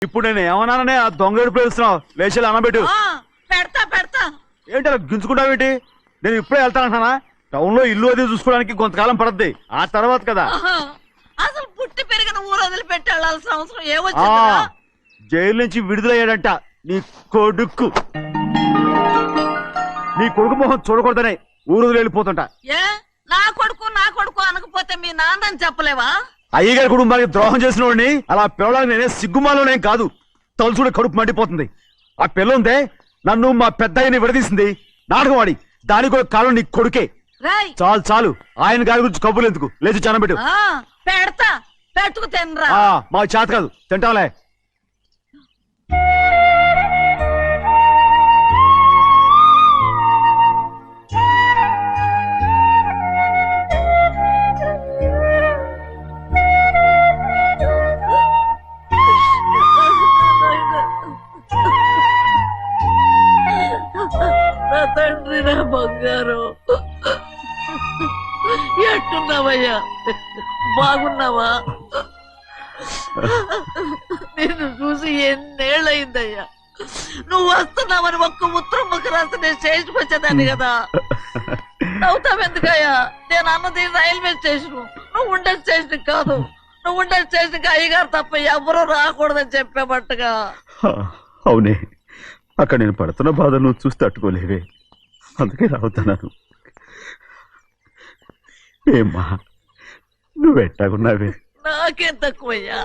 ఇప్పుడు నేను ఏమన్నాననే ఆ దొంగ ఏడుపు వేస్తున్నావు లేచి అనబెట్టు పెడతా పెడతా ఏంటి అలా గించుకుంటావేంటి నేను ఇప్పుడే వెళ్తానంటున్నా టౌన్ లో ఇల్లు అది చూసుకోవడానికి కొంతకాలం పడద్ది ఆ తర్వాత కదా అసలు పుట్టి పెరిగిన ఊరు వదిలిపెట్టి వెళ్ళాల్సిన అవసరం ఏమొచ్చిందా జైలు నుంచి విడుదలయ్యాడంట నీ కొడుకు మొహం చూడకూడదనే ఊరు వదిలి వెళ్ళిపోతుంటా ఏ నా కొడుకు అనకపోతే మీ నాన్నని చెప్పలేవా అయ్యగారి కుటుంబానికి ద్రోహం చేసిన వాడిని అలా పిల్లడానికి నేనే సిగ్గుమాలోనే కాదు తలుచుడే కడుపు మండిపోతుంది ఆ పిల్ల ఉందే నన్ను మా పెద్దయ్యని విడదీసింది నాటకవాడి దానికి కూడా కాలం నీ కొడుకే చాలు చాలు ఆయన గారి గురించి కబుర్లు ఎందుకు లేచి చానబెట్టు పెడతా పెట్టుకు తినరా మా చేత కాదు తింటాంలే తండ్రి నా బంగారు ఎట్టున్నావయ్యా బాగున్నావా నిన్ను చూసి ఎన్నేళ్ళయిందయ్యా నువ్వు వస్తున్నావని ఒక్క ఉత్తరం ముక్క రాస్తే నేను స్టేషన్కి వచ్చేదాన్ని కదా నవ్వుతావెందుకయ్యా నేను అన్నది రైల్వే స్టేషన్ నువ్వు ఉండే స్టేషన్ కాదు నువ్వు ఉండే స్టేషన్కి అయ్యగారు తప్ప ఎవరూ రాకూడదని చెప్పేమట్టుగా అవునే అక్కడ నేను పడుతున్న బాధ నువ్వు చూసి తట్టుకోలేవే అందుకే రావుతున్నాను ఏమ్మా నువ్వెట్టాగున్నావే నాకేం తక్కువయ్యా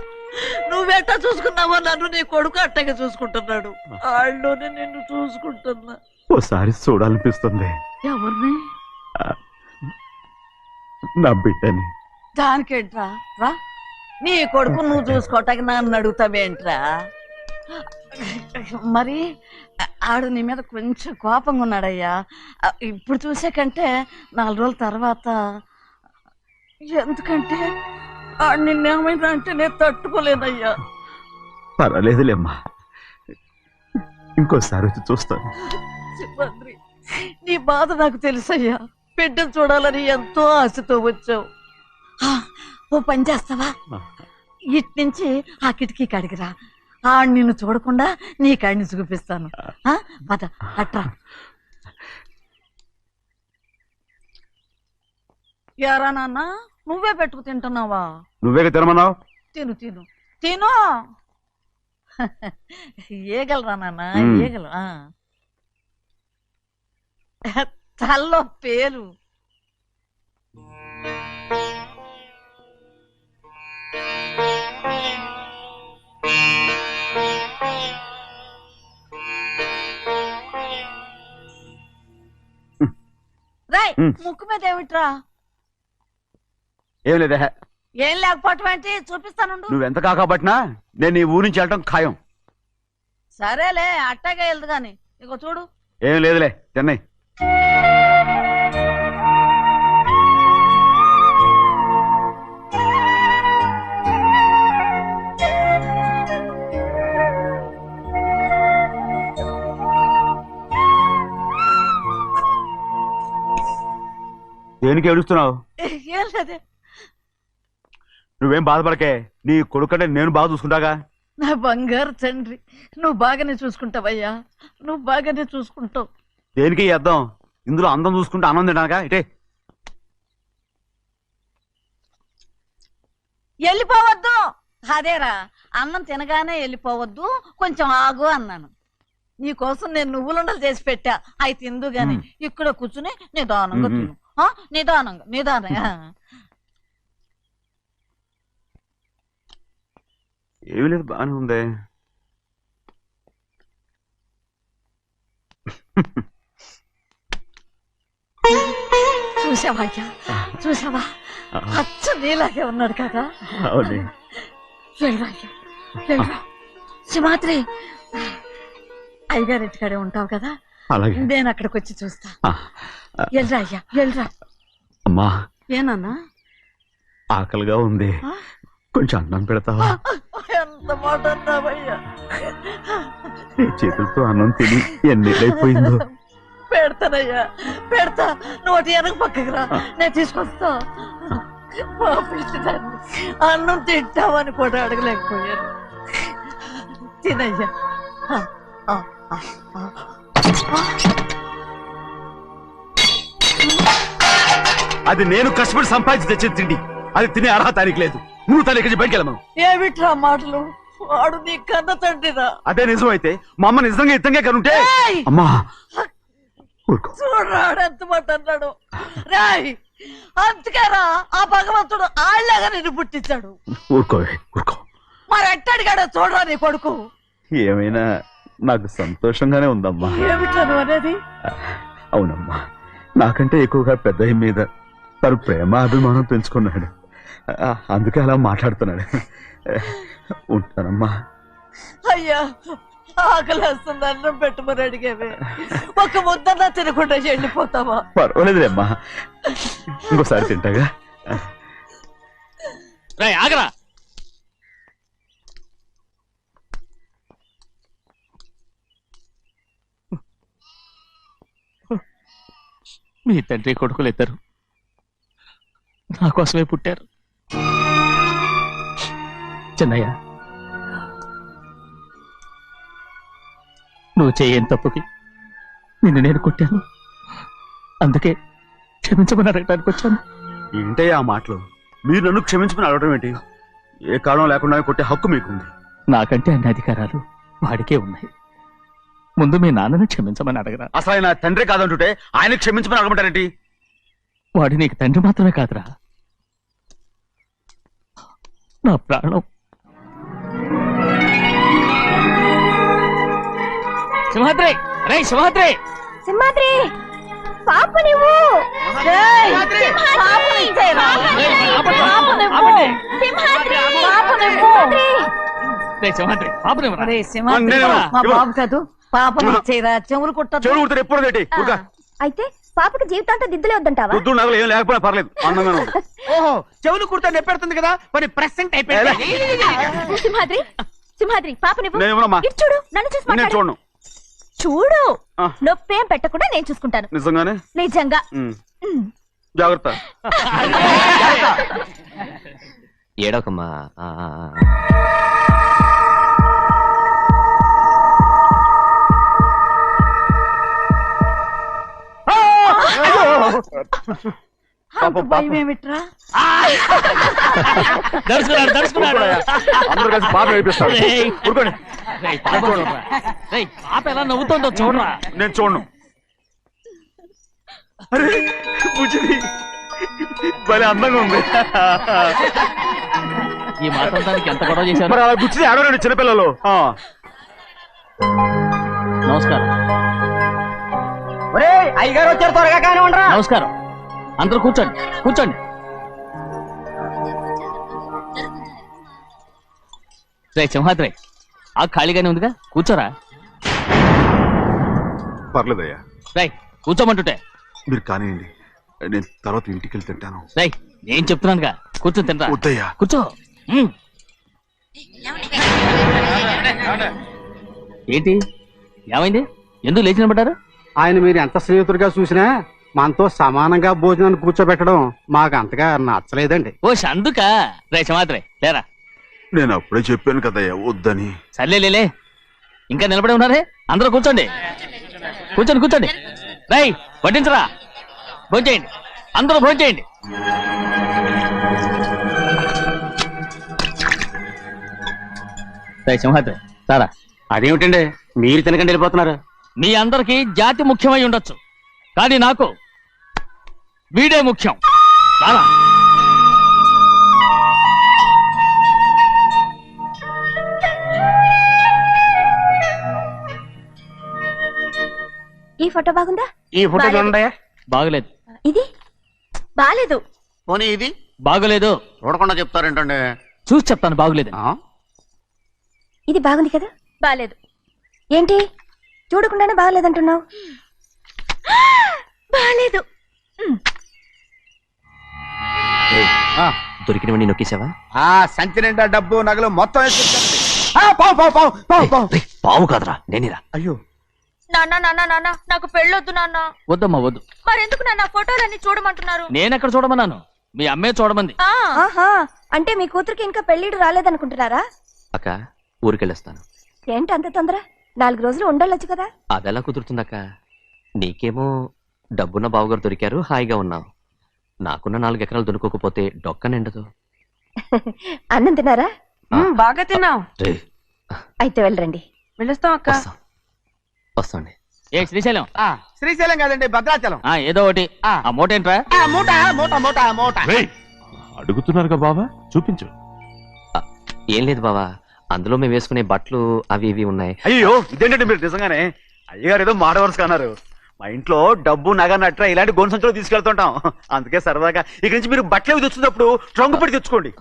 నువ్వెట్టా చూసుకున్నావో నన్ను నీ కొడుకు అట్టగా చూసుకుంటున్నాడు వాళ్ళలోనే నిన్ను చూసుకుంటున్నా ఓసారి చూడాలనిపిస్తుంది ఎవరిని నా బిడ్డని దానికేంట్రా రా నీ కొడుకు నువ్వు చూసుకోవటానికి నన్ను అడుగుతావేంట్రా మరి ఆడు నీ మీద కొంచెం కోపంగా ఉన్నాడయ్యా ఇప్పుడు చూసే కంటే 4 రోజుల తర్వాత ఎందుకంటే నిన్నేమైనా అంటే నేను తట్టుకోలేనయ్యా పర్వాలేదులేమ్మా ఇంకోసారి వచ్చి చూస్తాను శివాద్రి నీ బాధ నాకు తెలుసయ్యా బిడ్డను చూడాలని ఎంతో ఆశతో వచ్చావు ఓ పని చేస్తావా ఇటు నుంచి ఆ కిటికీ కడిగిరా నిన్ను చూడకుండా నీ కాడిని చూపిస్తాను పద అట్రా యారా నాన్న నువ్వే పెట్టుకు తింటున్నావా నువ్వే తినమన్నావు తిను తిను తిను ఏగలరా నాన్న ఏగలు తల్లో పేరు ముక్కు మీద ఏమిట్రా ఏం లేదే ఏం లేకపోవటం ఏంటి చూపిస్తాను నువ్వెంత కాకబట్టినా నేను ఈ ఊరి నుంచి వెళ్ళటం ఖాయం సరేలే అట్టాగే వెళ్దు గాని ఇగో చూడు ఏం లేదులే చెన్నై దేనికి ఏడుస్తున్నావు ఏం లేదే నువ్వేం బాధపడకే నీ కొడుకంటే నేను బాగా చూసుకుంటాగా నా బంగారు తండ్రి నువ్వు బాగానే చూసుకుంటావయ్యా నువ్వు బాగానే చూసుకుంటావు దేనికి అర్థం ఇందులో అందం చూసుకుంటే ఆనందం తినగా ఇటే వెళ్ళిపోవద్దు అదేరా అన్నం తినగానే వెళ్ళిపోవద్దు కొంచెం ఆగు అన్నాను నీకోసం నేను నువ్వులుండలు చేసి పెట్టా అవి తిందు గాని ఇక్కడ కూర్చుని నిదానంగా తిను నిదానంగా ఏమీ లేదు బాగానే ఉంది చూసావయ్యా చూసావా అచ్చ నీలాగే ఉన్నాడు కదా సింహాద్రి అయ్యగారింటికాడే ఉంటావు కదా నేను అక్కడికి వచ్చి చూస్తా వెళ్ళరా అయ్యా వెళ్ళరా అమ్మా ఏనన్నా ఆకలిగా ఉంది కొంచెం అన్నం పెడతావా ఎంత మాట అన్నావయ్యా చేతులతో అన్నం తిని ఎన్నికైపోయిందో పెడతానయ్యా పెడతా నోటి వెనక పక్కకి రా నేను తీసుకొస్తా అన్నం తింటామని కూడా అడగలేకపోయాను తినయ్యా ఆ, ఆ, ఆ, ఆ. అది నేను కష్టపడి సంపాదించి తెచ్చి తిండి. అది తినే అర్హత ఆయనకి లేదు. నువ్వు తన ఇక్కడి బయటికి వెళ్ళమను. ఏమిట్రా మాటలు? వాడు నీ కన్న తండ్రిరా. అదే నిజం అయితే మా అమ్మ నిజంగా ఇద్దంగా కనుంటే ఏయ్! అమ్మా ఊరుకో. చూడరాడు ఎంత మాట అన్నాడు. రాయ్ అందుకేరా ఆ భగవంతుడు ఆళ్ళగా నిన్ను పుట్టించాడు. ఊరుకో ఊరుకో. మరి ఎట్టడిగాడో చూడరా నీ కొడుకు. ఏమైనా నాకు సంతోషంగానే ఉందమ్మా. ఏమిట్రా నువ్వు అనేది? అవునమ్మా, నాకంటే ఎక్కువగా పెద్ద మీద తను ప్రేమ అభిమానం పెంచుకున్నాడు. అందుకే అలా మాట్లాడుతున్నాడు. ఉంటానమ్మా. అయ్యా ఆకలేస్తుంది, అన్నం పెట్టమని అడిగేవే. ఒక ముద్దన్నా తినకుండా వెళ్ళిపోతావా? పర్వాలేదులేమ్మా, ఇంకోసారి తింటాగా. ఆగరా. మీ తండ్రి కొడుకులు ఇద్దరు నా కోసమే పుట్టారు. చిన్నయ్య, నువ్వు చేయని తప్పుకి నిన్ను నేను కొట్టాను. అందుకే క్షమించమని అడగడానికి వచ్చాను. ఏంటే ఆ మాటలు? మీరు నన్ను క్షమించమని అడగడం ఏంటి? ఏ కారణం లేకుండా కొట్టే హక్కు మీకుంది. నాకంటే అన్ని అధికారాలు వాడికే ఉన్నాయి. ముందు మీ నాన్నని క్షమించమని అడగరా. అసలు ఆయన తండ్రి కాదంటుంటే ఆయన క్షమించమని అడగమంటారేంటి? వాడు నీకు తండ్రి మాత్రమే కాదురా, నా ప్రాణం. సింహాద్రి, రే సింహాద్రి, సింహాద్రి పాప నువ్వు ఏయ్! సింహాద్రి! పాపని ఇచ్చేయరా. ఆపండి, పాపనివ్వు. ఆపండి. సింహాద్రి పాపనివ్వు. రే సింహాద్రి, పాపనివ్వరా. ఒరేయ్ సింహాద్రి, నేను మా ఇవ్వను. బాబు కాదు, పాపని ఇచ్చేయరా. చెవులు కుట్టదు. చెవులు కుడితే ఎప్పుడు ఏంటి? ఊరుగా. అయితే పాపకి జీవితాంతం దిద్దులే వద్దంటావా? పొద్దు నగలు ఏం లేకపోయినా పర్లేదు, అందంగానే ఉంది. ఓహో, చెవులు కుర్తా నెప్పెడుతుంది కదా, మరి ప్రెసెంట్ అయిపోయింది. సింహాద్రి సింహాద్రి పాప నువ్వు నేను ఇవ్వనమ్మా. ఇటు చూడు, నన్ను చూసి నేను మాట్లాడు. చూడను. చూడు ఆ. నొప్పేం పెట్టకుండా నేను చూసుకుంటాను. నిజంగానే? నిజంగా. ఉమ్. ఉమ్. జాగ్రత్త. ఏడవకమ్మా. అంత భయం ఏమిట్రా? దడుచుకున్నాడు, దడుచుకున్నాడు. అందరూ కలిసి పాప నడిపిస్తారు. రేయ్. ఊరుకోండి. రేయ్, పాప చూడరా. రేయ్, పాప ఎలా నవ్వుతుందో చూడరా. నేను చూడను. అరే బుజ్జిది భలే అందంగా ఉంది. ఈ మాత్రం దానికి ఎంత గొడవ చేశారు. మరి అలా బుచ్చిది ఆడవాడు చిన్నపిల్లలు. నమస్కారం. ఒరే అయ్యగారు వచ్చారు, త్వరగా కానీ ఉండరా. నమస్కారం. అందరూ కూర్చోండి, కూర్చోండి. రే సింహాద్రి, ఆ ఖాళీగానే ఉందిగా, కూర్చోరా. పర్లేదయ్యా, రేయ్ కూర్చోమంటుంటే. మీరు కానివ్వండి, నేను తర్వాత ఇంటికి వెళ్ళి తింటాను. రేయ్ నేను చెప్తున్నానుగా, కూర్చొని తింటా. వద్దయ్యా. కూర్చో. ఏంటి ఏమైంది? ఎందుకు లేచి నిలబడ్డారు? ఆయన మీరు ఎంత స్నేహితుడిగా చూసినా మనతో సమానంగా భోజనాన్ని కూర్చోబెట్టడం మాకు అంతగా నచ్చలేదండి. ఓ అందుక. రే సింహాద్రి లేరా. నేను అప్పుడే చెప్పాను కదయ్యా వద్దని. సర్లే లే, ఇంకా నిలబడి ఉన్నారే. అందరూ కూర్చోండి, కూర్చోండి, కూర్చోండి. రేయ్ వడ్డించరా, భోంచేయండి, అందరూ భోంచేయండి. రేయ్ సింహాద్రి సారా. అదేమిటండి మీరు తినకండి వెళ్ళిపోతున్నారు? మీ అందరికీ జాతి ముఖ్యమై ఉండొచ్చు, కానీ నాకు వీడే ముఖ్యం. రారా. ఈ ఫోటో బాగుందా? ఈ ఫోటో చూడండి. బాగలేదు. ఇది బాలేదు. పోనీ ఇది బాగలేదు. చూడకుండా చెప్తారేంటండి? చూసి చెప్తాను బాగలేదు. ఇది బాగుంది కదా? బాలేదు. ఏంటి చూడకుండానే బాగలేదంటున్నావు? బాలేదు. దొరికినవన్నీ నొక్కేసావా? సంచి నిండా డబ్బు నగలు మొత్తం పావు కాదురా, నేనేరా. అయ్యో నాన్న నాన్న నాన్న నాకు పెళ్ళొద్దు నాన్న. వద్దమ్మా వద్దు. మరెందుకు నాన్న ఫోటోలన్నీ చూడమంటున్నారు? నేనెక్కడ చూడమన్నాను, మీ అమ్మే చూడమంది. ఆహా, అంటే మీ కూతురికి ఇంకా పెళ్ళిడు రాలేదనుకుంటున్నారా? అక్క ఊరికెళ్ళొస్తాను. ఏంటి అంత తొందర? 4 రోజులు ఉండొచ్చు కదా. అదెలా కుదురుతుందక్క? నీకేమో డబ్బున్న బావగారు దొరికారు, హాయిగా ఉన్నావు. నాకున్న 4 ఎకరాలు దొరకకపోతే డొక్క నిండదు. అన్నం తిన్నారా? బాగా తిన్నావు. రే, అయితే వెళ్ళరండి. వెళ్ళొస్తాం అక్క. వస్తాండి. ఏ శ్రీశైలం, శ్రీశైలం కాదండి, భద్రాచలం. ఏదో ఒకటి. ఆ మూట ఏంట్రా? మూట మూట మూట మూట. అడుగుతున్నారుగా బావా, చూపించు. ఏం లేదు బావా, అందులో మేము వేసుకునే బట్టలు అవి ఇవి ఉన్నాయి. అయ్యో ఇదేంటండి మీరు నిజంగానే అయ్యగారు ఏదో మాట వరుస అన్నారు. మా ఇంట్లో డబ్బు నగ నట్ర ఇలాంటి గొంతు సంచులు తీసుకెళ్తుంటాం. అందుకే సరదాగా ఇక నుంచి మీరు బట్టలు తెచ్చుకున్నప్పుడు ట్రంక్ పెట్టి తెచ్చుకోండి.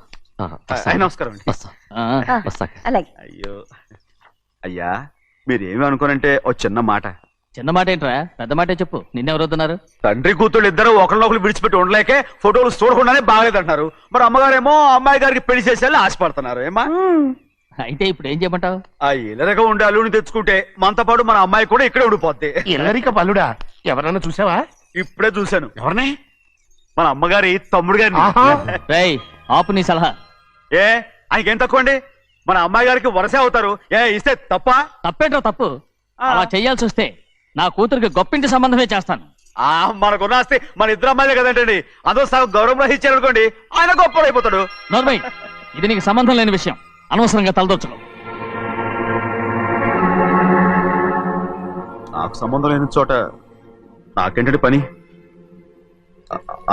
వస్తాను. నమస్కారం అండి. వస్తాక. అలాగే. అయ్యో అయ్యా, మీరు ఏమి అనుకోనంటే ఓ చిన్న మాట. చిన్న మాట ఏంట్రా, పెద్ద మాటే చెప్పు. నిన్నెవరు వద్దున్నారు? తండ్రి కూతుళ్ళు ఇద్దరు ఒకరినొకరు విడిచిపెట్టి ఉండలేకే ఫోటోలు చూడకుండానే బాగలేదంటున్నారు. మరి అమ్మగారేమో అమ్మాయి గారికి పెళ్లి చేసేయాలని ఆశపడుతున్నారు. ఏమా అయితే ఇప్పుడు ఏం చేయమంటావు? ఆ ఇలరగా ఉండే అల్లుని తెచ్చుకుంటే మనతో పాటు మన అమ్మాయి కూడా ఇక్కడే ఉండిపోద్ది. ఎల్లరిక పల్లుడా, ఎవరన్నా చూసావా? ఇప్పుడే చూశాను. ఎవరిని? మన అమ్మగారి తమ్ముడు గారిని. రేయ్, ఆపు నీ సలహా. ఏ ఆయనకేం తక్కువ అండి? మన అమ్మాయి గారికి వరసే అవుతారు. ఏ ఇస్తే తప్ప? తప్పేంట్రా తప్పు? అలా చెయ్యాల్సి వస్తే నా కూతురికి గొప్పింటి సంబంధమే చేస్తాను. మనకున్న ఆస్తి మన ఇద్దరు అమ్మాయిలే కదంటండి. అదో సగం గౌరవం ఇచ్చారు అనుకోండి, ఆయన గొప్పడు అయిపోతాడు. నోర్మై, ఇది నీకు సంబంధం లేని విషయం. అనవసరంగా తలదొచ్చుకో. నాకు సంబంధం లేని చోట నాకేంటండి పని?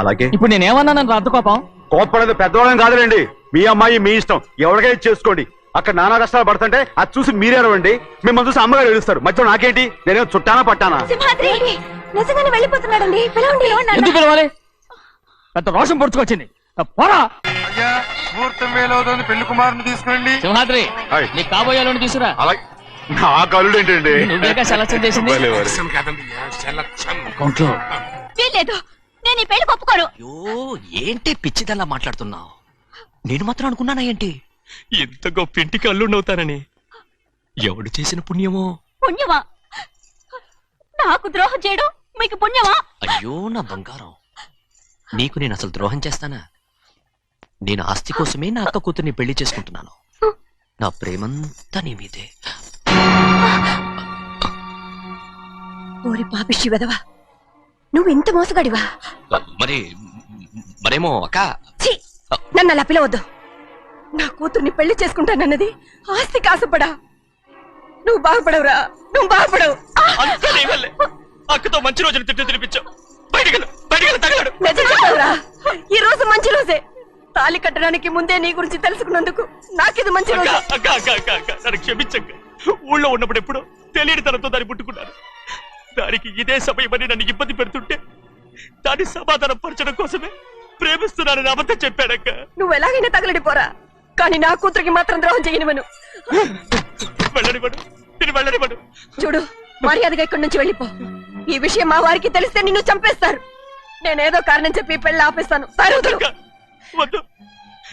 అలాగే ఇప్పుడు నేనేమన్నానని రద్దు కోపం? కోప్పడేది పెద్దవాళ్ళం కాదులేండి. మీ అమ్మాయి మీ ఇష్టం, ఎవరికైనా చేసుకోండి. అక్కడ నానా కష్టాలు పడుతుంటే అది చూసి మీరేరవండి. మిమ్మల్ని చూసి అమ్మగారు ఏడుస్తారు. మధ్యలో నాకేంటి? నేనేం చుట్టానా పట్టానా? సింహాద్రి నిజంగానే వెళ్ళిపోతున్నాడండి. పిలవండి. ఎందుకు పిలవాలి? పెద్ద రోషం పొడుచుకొచ్చింది. పోరా ముహూర్తం వేలవుతుంది, పెళ్లి కుమారుని తీసుకురండి. సింహాద్రి, నీ కాబోయేలోని తీసుకురా. నా కళ్ళు ఏంటండి? నువ్వేగా సెలక్షన్ చేసింది. అకౌంట్లో వీల్లేదు, నేను ఈ పెళ్లి ఒప్పుకోను. అయ్యో, ఏంటి పిచ్చిదల్లా మాట్లాడుతున్నావు? నేను మాత్రం అనుకున్నానా ఏంటి ఎంత గొప్ప ఇంటికి అల్లుండవుతానని? ఎవడు చేసిన పుణ్యమో? పుణ్యమా? నాకు ద్రోహం చేయడం మీకు పుణ్యమా? అయ్యో నా బంగారం, నీకు నేను అసలు ద్రోహం చేస్తానా? నేను ఆస్తి కోసమే నా అక్క కూతుర్ని పెళ్లి చేసుకుంటున్నాను. నా ప్రేమంతా నీ మీదే. ఓరి పాపిష్టి వెదవా, నువ్వు ఇంత మోసగాడివా? మరేమో అక్క. ఛీ, నన్ను అలా పిలవద్దు. నా కూతుర్ని పెళ్లి చేసుకుంటానన్నది ఆస్తి కాసపడా. నువ్వు బాగుపడవురా, నువ్వు బాగుపడవు. అక్కతో మంచి రోజులు తిట్టు తినిపించావు. ఈ రోజు మంచి రోజే. తాళి కట్టడానికి ముందే నీ గురించి తెలుసుకున్నందుకు నాకిది మంచి రోజు. నన్ను క్షమించక్క. ఊళ్ళో ఉన్నప్పుడు ఎప్పుడో తెలియని తనతో దాన్ని పుట్టుకున్నాను. దానికి ఇదే సమయమని నన్ను ఇబ్బంది పెడుతుంటే దాన్ని సమాధానం పరచడం కోసమే ప్రేమిస్తున్నానని అబద్ధం చెప్పాడక్క. నువ్వు ఎలాగైనా తగలడిపోరా, కానీ నా కూతురికి మాత్రం ద్రోహం చేయనివను. వెళ్ళనివ్వడు, నేను వెళ్ళనివ్వడు. చూడు, మర్యాదగా ఇక్కడి నుంచి వెళ్ళిపో. ఈ విషయం మా వారికి తెలిస్తే నిన్ను చంపేస్తారు. నేనేదో కారణం చెప్పి పెళ్లి ఆపేస్తాను. వద్దు,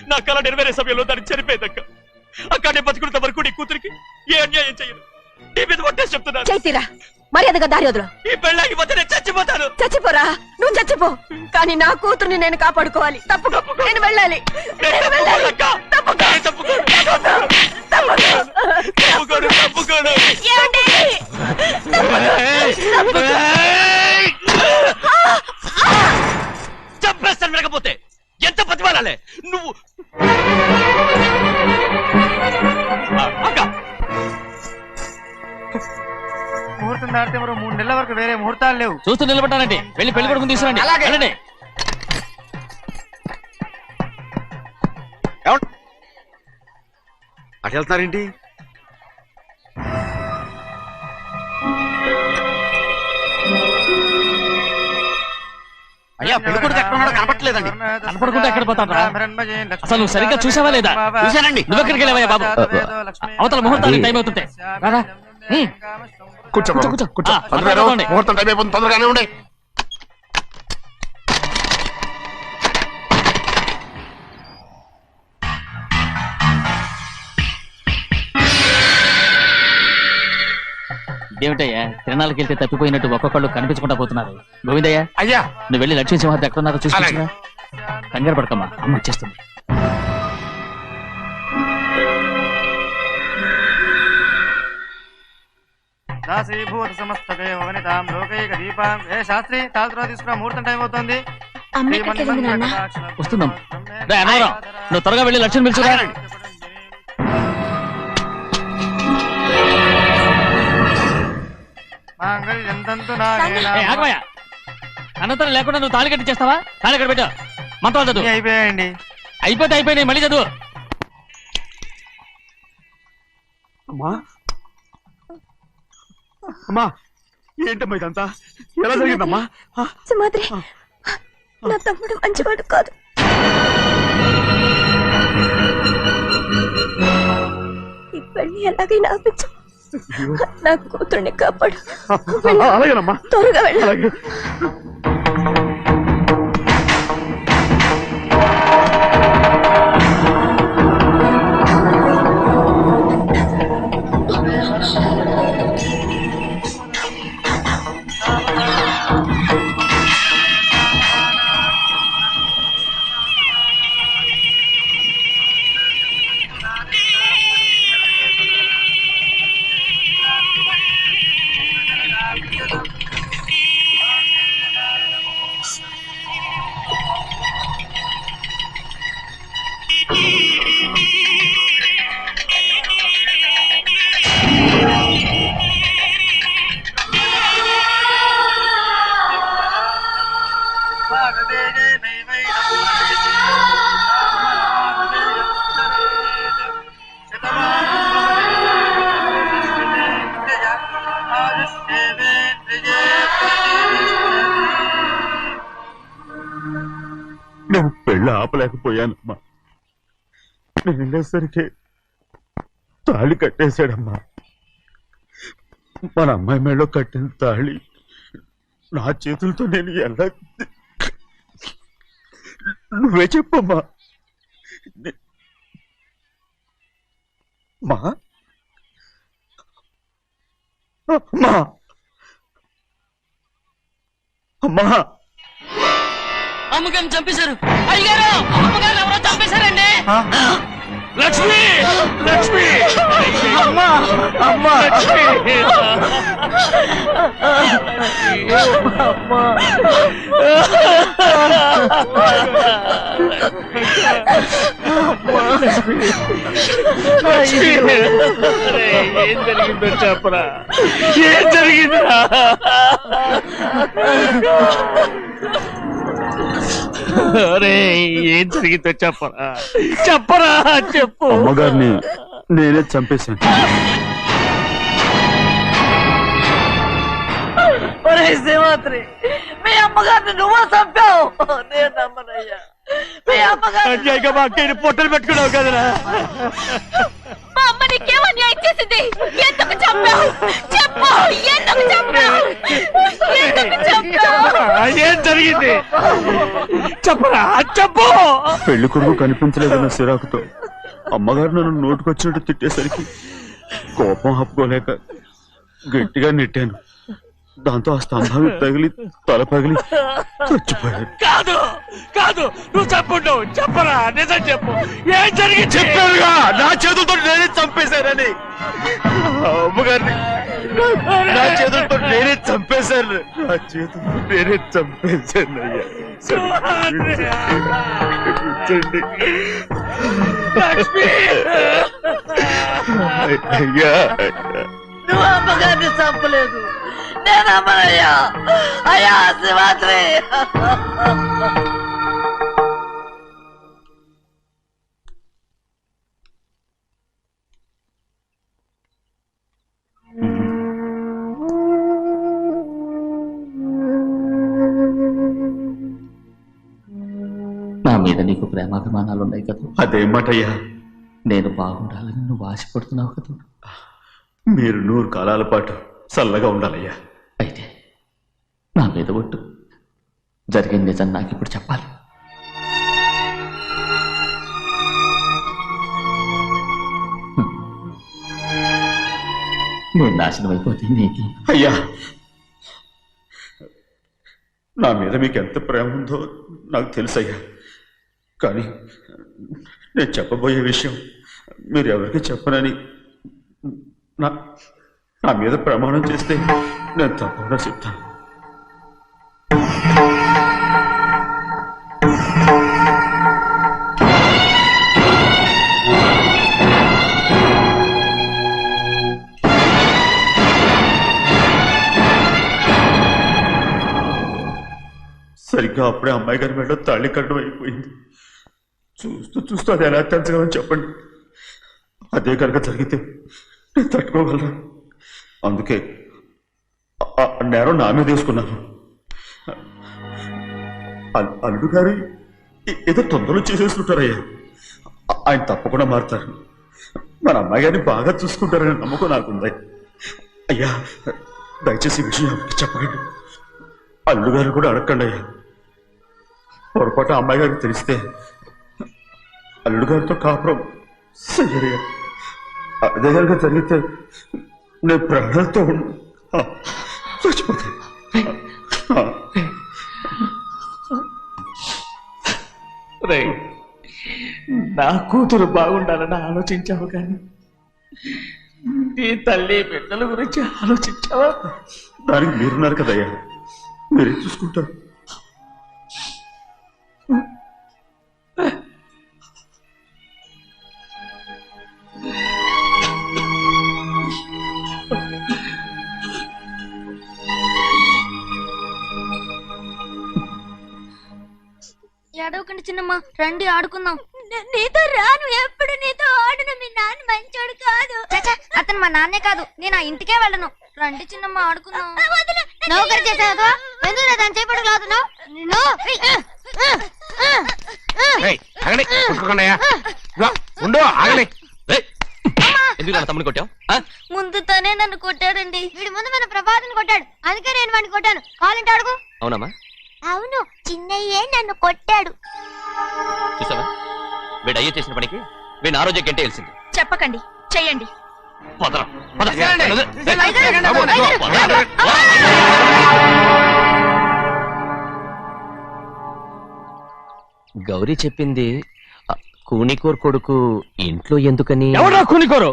నా కళ నెరవేరే సమయంలో దాన్ని చనిపోయేదక్క. అక్కడే బతుకున్నంత వరకు నీ కూతురికి ఏ అన్యాయం చేయను. నీ మీద ఒట్టేసి చెప్తున్నాను. చైతీరా, మర్యాదగా దారి వదులు. ఈ పెళ్ళాకి పోతే నేను చచ్చిపోతాను. చచ్చిపోరా, నువ్వు చచ్చిపో, కానీ నా కూతుర్ని నేను కాపాడుకోవాలి. తప్పుకో, నేను వెళ్ళాలి. నేను వెళ్ళాలి. ఏమండి? చంపేస్తాను. వినకపోతే ఎంత బతిమాలాలే నువ్వు? ముహూర్తం దాటితే మరో 3 నెలల వరకు వేరే ముహూర్తాలు లేవు. చూస్తూ నిలబడ్డానండి. వెళ్ళి పెళ్లి కొడుకుని తీసుకురండి. వెళ్ళండి. అటు వెళ్తున్నారేంటి? అయ్యా, పెళ్లి కొడుకు ఎక్కడ ఉన్నాడో కనపట్లేదండి. కనపడకుండా ఎక్కడ పోతాడ్రా? అసలు నువ్వు సరిగ్గా చూసావా లేదా? చూశానండి. నువ్వు ఎక్కడికి వెళ్ళావయ్యా బాబు? అవతల ముహూర్తానికి టైం అవుతుంటే రారా. కూర్చో బాబు, కూర్చో. కూర్చో. ఆ, తొందరగా పదండి. ముహూర్తం టైం అయిపోతుంది, తొందరగానే ఉండే. ఇదేమిటయ్యా, తిరణాలకు వెళ్తే తప్పిపోయినట్టు ఒక్కొక్కళ్ళు కనిపించకుండా పోతున్నారు. గోవిందయ్య, అయ్యా, నువ్వు వెళ్ళి లక్ష్మీ సింహాద్రి ఎక్కడ ఉన్నారో చూసుకుంటున్నా. కంగారు పడకమ్మా, అమ్మ వచ్చేస్తుంది. దాసీభూత సమస్త దేవనితాం లోకైక దీపాం ఏ శాస్త్రి తాళతో తీసుకురా ముహూర్తం టైం అవుతుంది వస్తున్నాం. రే అన్నవరం, నువ్వు త్వరగా వెళ్ళి లక్ష్యం పిలుచురా. అనంతరం లేకుండా నువ్వు తాళి కట్టి చేస్తావా? తాళి కట్టి పెట్టు. మంత్రాలు చదువు. అయిపోయాయండి. అయిపోయినాయి, మళ్ళీ చదువు. అమ్మా అమ్మా, ఏంటమ్మా ఇదంతా? ఎలా జరిగిందమ్మా? సుమాద్రి, నా తమ్ముడు మంచివాడు కాదు. ఈ పెళ్లి ఎలాగైనా ఆపించు. నా కూతుర్ని కాపాడు. అలాగేనమ్మా, త్వరగా వెళ్ళు. అలాగే. నేను పెళ్ళి ఆపలేకపోయానమ్మా. నేను వెళ్ళేసరికి తాళి కట్టేశాడమ్మా. మన అమ్మాయి మేడలో కట్టిన తాళి నా చేతులతో నేను ఎలా... నువ్వే చెప్పమ్మా. మా అమ్మా, అమ్మా, అమ్మగారిని చంపేశారు. అయ్యారు, అమ్మగారు ఎవరో చంపేశారండి. లక్ష్మి, లక్ష్మి, అమ్మా, అమ్మా, ఏం జరిగిందో చెప్పరా? ఏం జరిగిందా? అరే, ఏం జరిగిందో చెప్పరా? చెప్పరా, చెప్పు. అమ్మగారిని నేనే చంపేశాను. శ్రీమాత్రి, మీ అమ్మగారిని నువ్వు చంపావు. నేను నమ్మనయ్యా. మీ అమ్మగారు మా అక్కని పొట్టలు పెట్టుకున్నావు కదరా. మా అమ్మ నీకేం అన్యాయం చేసింది? ఎందుకు చంపావు? చెప్పు, ఎందుకు చంపావు? ఎందుకు చంపావు? ఏం జరిగింది చెప్పరా, చెప్పు. పెళ్లి కొడుకు కనిపించలేదన్న సిరాకుతో అమ్మగారు నన్ను నోటుకొచ్చినట్టు తిట్టేసరికి కోపం ఆపుకోలేక గట్టిగా నెట్టాను. దాంతో ఆ స్తంభం తగిలి తల పగిలి చచ్చిపోయాడు. కాదు కాదు, నువ్వు చెప్పుండవు. చెప్పరా, నిజం చెప్పు. ఏం జరిగింది? చెప్పానుగా, నా చేతులతో నేనే చంపేశానని. అమ్మగారిని నా చేతులతో నేనే చంపేశాను. నా చేతులతో నేనే చంపేశాను. అయ్యా అయ్యా, నువ్వు అమ్మగారిని చంపలేదు. నేను అమ్మనయ్యా. అయ్యా శ్రీమాత్రి, నా మీద నీకు ప్రేమాభిమానాలు ఉన్నాయి కదా. అదేమాటయ్యా? నేను బాగుండాలని నువ్వు ఆశపడుతున్నావు కదా. మీరు 100 కాలాల పాటు చల్లగా ఉండాలయ్యా. అయితే నా మీద ఒట్టు. జరిగిన నిజం నాకు ఇప్పుడు చెప్పాలి. నేను నాశనం అయిపోతే నీకు. అయ్యా, నా మీద మీకు ఎంత ప్రేమ ఉందో నాకు తెలుసయ్యా. కానీ నేను చెప్పబోయే విషయం మీరు ఎవరికి చెప్పనని నా మీద ప్రమాణం చేస్తే నేను తప్పకుండా చెప్తాను. సరిగ్గా అప్పుడే అమ్మాయి గారి మెడలో తాళి కట్టడం అయిపోయింది. చూస్తూ చూస్తూ అది ఎలా తెంచగలని చెప్పండి. అదే కనుక జరిగితే నేను తట్టుకోగలరా? అందుకే ఆ నేరం నా మీద తీసుకున్నాను. అల్లుడు గారు ఏదో తొందరలో చేసేసుకుంటారయ్యా. ఆయన తప్పకుండా మారుతారు. మన అమ్మాయి గారిని బాగా చూసుకుంటారని నమ్మకం నాకుంది. అయ్యా దయచేసి ఈ విషయం చెప్పండి. అల్లుడు గారు కూడా అడగండి అయ్యా. పొరపాటు అమ్మాయి గారికి తెలిస్తే అల్లుడు గారితో కాపురం సయ్యయ్యా. అదే కనుక జరిగితే నేను ప్రాణాలతో చచ్చిపోతాను. నా కూతురు బాగుండాలని ఆలోచించావు కానీ నీ తల్లి బిడ్డల గురించి ఆలోచించావా? దానికి మీరున్నారు కదయ్యా, మీరే చూసుకుంటారు. ఏడవకండి చిన్నమ్మ, రండి ఆడుకుందాం. నీతో రాను, ఎప్పుడు నీతో ఆడను. మీ నాన్న మంచోడు కాదు. అతను మా నాన్నే కాదు, నేను ఆ ఇంటికే వెళ్ళను. రండి చిన్నమ్మ ఆడుకుందాం. నౌకరు చేసావు ఎందుకు దాని చేపడు లాదున్నావు? తమ్ముడు కొట్టావు? ముందు తనే నన్ను కొట్టాడండి. వీడి ముందు మన ప్రభాతం కొట్టాడు, అందుకే నేను వాడిని కొట్టాను. కావాలంటే అడుగు. అవునమ్మా? అవును, చిన్నయ్యే నన్ను కొట్టాడు. చూసావా, వీడు అయ్యే చేసిన పనికి వీడిని ఆరోగ్యం కంటే తెలిసింది. చెప్పకండి, చెయ్యండి. గౌరీ చెప్పింది కూనికోర్ కొడుకు ఇంట్లో ఎందుకని. ఎవరా కూనికోరు?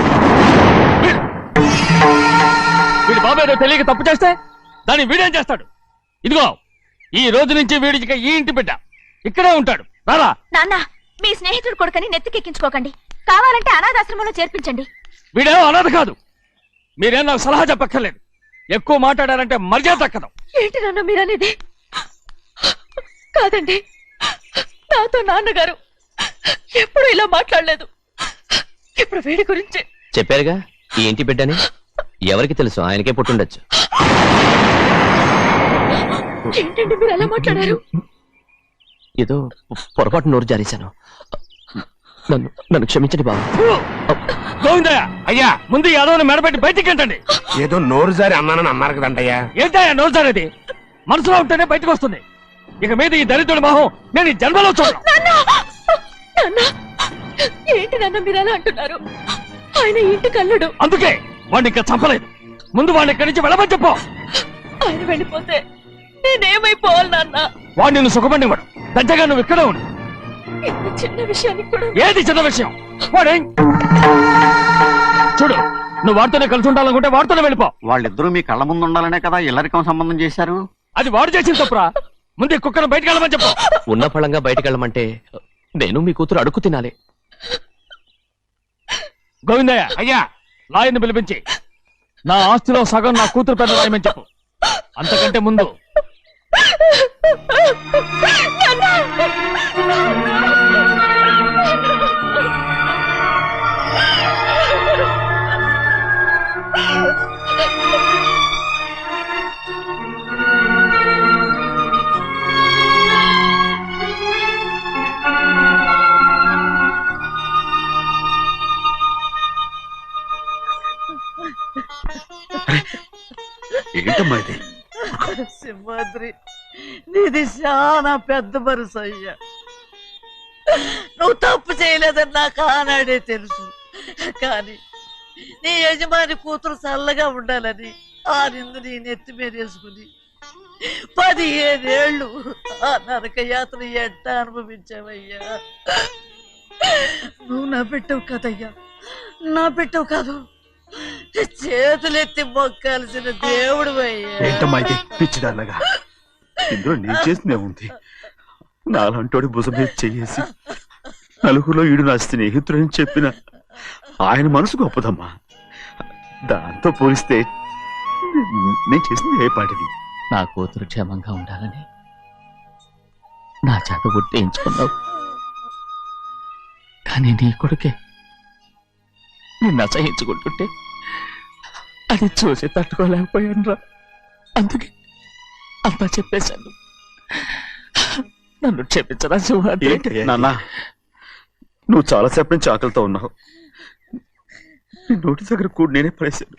వీడి బాబు ఏదో తెలియక తప్పు చేస్తే దాన్ని వీడేం చేస్తాడు? ఇదిగో ఈ రోజు నుంచి వీడికి ఈ ఇంటి బిడ్డ ఇక్కడే ఉంటాడు. రారా. నాన్న, మీ స్నేహితుడు కొడుకని నెత్తికెక్కించుకోకండి. కావాలంటే అనాథాశ్రమంలో చేర్పించండి. వీడేమో అనాథ కాదు. మీరేం నాకు సలహా చెప్పక్కర్లేదు. ఎక్కువ మాట్లాడారంటే మర్యాద దక్కదు. ఏంటి నాన్న మీరనేది? కాదండి, నాతో నాన్నగారు ఎప్పుడు ఇలా మాట్లాడలేదు. ఇప్పుడు వీడి గురించి చెప్పారుగా ఈ ఇంటి బిడ్డని. ఎవరికి తెలుసు, ఆయనకే పుట్టుండొచ్చు. ఏంటండి మీరు ఎలా మాట్లాడారు? ఏదో పొరపాటు నోరు జారేశాను. నన్ను క్షమించండి బాబు. గోవిందయ్య, అయ్యా ముందు యాదవ్ని మెడబెట్టి బయటికి ఏంటండి? ఏదో నోరు జారి అన్నానని అన్నారు కదంటయ్యా. ఏంటయ్యా నోరు జారేది? మనసులో ఉంటేనే బయటకు వస్తుంది. ఇక మీద ఈ దరిద్రుడి మొహం నేను ఈ జన్మలో చూడను. ఏంటి నాన్న మీరు ఎలా అంటున్నారు? ఆయన ఇంటి కల్లుడు. అందుకే వాడిని ఇంకా చంపలేదు. ముందు వాడిని ఇక్కడి నుంచి వెళ్ళమని చెప్పు. ఆయన వెళ్ళిపోతే నేనేమైపోవాలి నాన్న? వాడు నిన్ను సుఖపడి వాడు. పెద్దగా నువ్వు ఇక్కడే ఉండు. ఇంత చిన్న విషయానికి కూడా ఏది చిన్న విషయం? వాడే చూడు, నువ్వు వాడితోనే కలిసి ఉండాలనుకుంటే వాడితోనే వెళ్ళిపో. వాళ్ళిద్దరూ మీ కళ్ళ ముందు ఉండాలనే కదా ఇల్లరికం సంబంధం చేశారు. అది వాడు చేసిన తప్పురా. ముందు ఈ కుక్కను బయటకు వెళ్ళమని చెప్పు. ఉన్న ఫలంగా బయటకు వెళ్ళమంటే నేను మీ కూతురు అడుగు తినాలి. గోవిందయ్య, అయ్యా లాయర్ని పిలిపించి నా ఆస్తిలో సగం నా కూతురు పెద్ద రాయమని చెప్పు. అంతకంటే ముందు ఏంటమ్మా ఇది? సింహాద్రి, నీది చాలా పెద్ద మనసు అయ్యా. నువ్వు తప్పు చేయలేదని నాకు ఆనాడే తెలుసు. కానీ నీ యజమాని కూతురు చల్లగా ఉండాలని ఆ నిందు నీ నెత్తి మీద వేసుకుని 15 ఏళ్ళు ఆ నరక యాత్ర ఎట్టా అనుభవించావయ్యా. నువ్వు నా పెట్టవు కదయ్యా, నా పెట్టవు కాదు. చేతులెత్తి మొక్కాల్సిన దేవుడు ఏంటమ్మా ఇది పిచ్చిదాన్నగా? ఇందులో నేను చేసినే ఉంది. నాలంటోడి భుజం మీద చెయ్యేసి నలుగురిలో ఈడు నా స్నేహితుడని చెప్పిన ఆయన మనసు గొప్పదమ్మా. దాంతో పోలిస్తే నేను చేసింది ఏ పాటిది? నా కూతురు క్షేమంగా ఉండాలని నా చేత గుర్తించుకున్నావు, కానీ నీ కొడుకే నిన్ను అసహించుకుంటుంటే అది చూసి తట్టుకోలేకపోయాను రా. అందుకే అంతా చెప్పేశాను. నన్ను క్షమించరా సింహాద్రి. నాన్న, నువ్వు చాలాసేపు నుంచి ఆకలితో ఉన్నావు. నీ నోటి దగ్గర కూడా నేనే పడేశాను.